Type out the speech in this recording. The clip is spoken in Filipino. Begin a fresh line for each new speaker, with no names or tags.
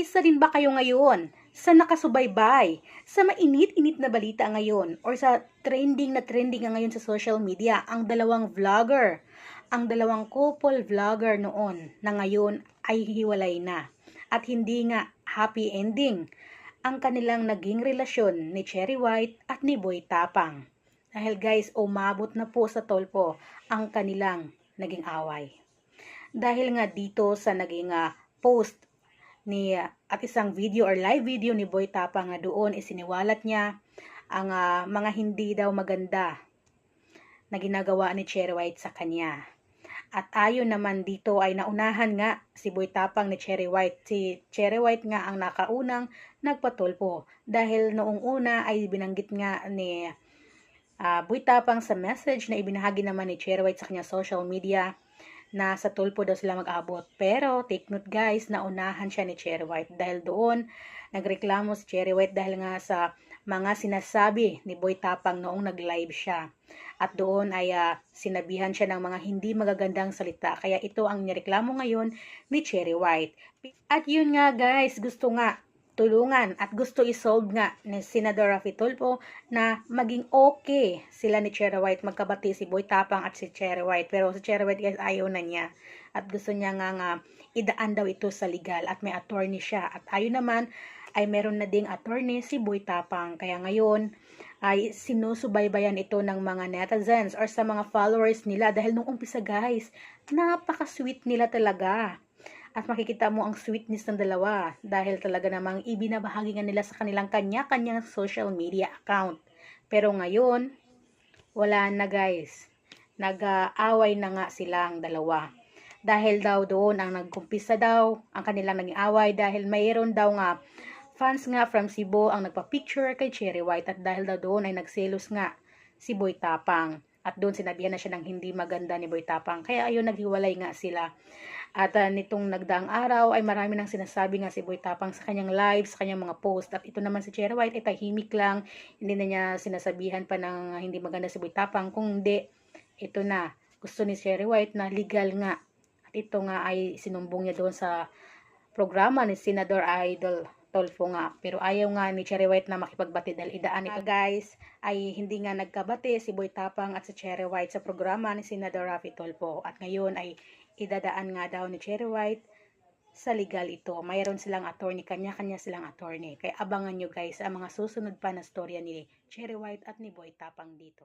Isa din ba kayo ngayon sa nakasubaybay sa mainit-init na balita ngayon or sa trending ngayon sa social media, ang dalawang vlogger, ang dalawang couple vlogger noon na ngayon ay hiwalay na at hindi nga happy ending ang kanilang naging relasyon ni Cherry White at ni Boy Tapang. Dahil guys, umabot na po sa tolpo ang kanilang naging away. Dahil nga dito sa naging post ni at isang video or live video ni Boy Tapang nga doon isiniwalat niya ang mga hindi daw maganda na ginagawa ni Cherry White sa kanya. At ayon naman dito ay naunahan nga si Boy Tapang ni Cherry White. Si Cherry White nga ang nakaunang nagpatulpo dahil noong una ay binanggit nga ni Boy Tapang sa message na ibinahagi naman ni Cherry White sa kanya social media na sa tulpo daw sila mag-abot. Pero take note guys, naunahan siya ni Cherry White dahil doon nagreklamo si Cherry White dahil nga sa mga sinasabi ni Boy Tapang noong nag-live siya. At doon ay sinabihan siya ng mga hindi magagandang salita. Kaya ito ang nireklamo ngayon ni Cherry White. At yun nga guys, gusto nga tulungan at gusto isolve nga ni Senador Raffy Tulfo na maging okay sila ni Cherry White, magkabati si Boy Tapang at si Cherry White. Pero si Cherry White guys ayaw na niya at gusto niya nga idaan daw ito sa legal at may attorney siya. At ayun naman ay meron na ding attorney si Boy Tapang. Kaya ngayon ay sinusubaybayan ito ng mga netizens or sa mga followers nila dahil nung umpisa guys, napaka-sweet nila talaga. At makikita mo ang sweetness ng dalawa dahil talaga namang ibinabahagi nga nila sa kanilang kanya-kanyang social media account. Pero ngayon, wala na guys. Nag-aaway na nga silang dalawa. Dahil daw doon ang nagkumpisa daw ang kanilang naging away dahil mayroon daw nga fans nga from Cebu ang nagpa-picture kay Cherry White at dahil daw doon ay nagselos nga si Boy Tapang. At doon sinabihan na siya ng hindi maganda ni Boy Tapang. Kaya ayun, naghiwalay nga sila. At nitong nagdaang araw ay marami nang sinasabi nga si Boy Tapang sa kanyang live, sa kanyang mga post. At ito naman si Cherry White ay tahimik lang. Hindi na niya sinasabihan pa ng hindi maganda si Boy Tapang. Kung hindi, ito na. Gusto ni Cherry White na legal nga. At ito nga ay sinumbong niya doon sa programa ni Senador Idol Tulfo nga. Pero ayaw nga ni Cherry White na makipagbati dahil idaan ito guys ay hindi nga nagkabati si Boy Tapang at si Cherry White sa programa ni Senador Raffy Tulfo. At ngayon ay idadaan nga daw ni Cherry White sa legal ito. Mayroon silang attorney, kanya-kanya silang attorney. Kaya abangan nyo guys ang mga susunod pa na storya ni Cherry White at ni Boy Tapang dito.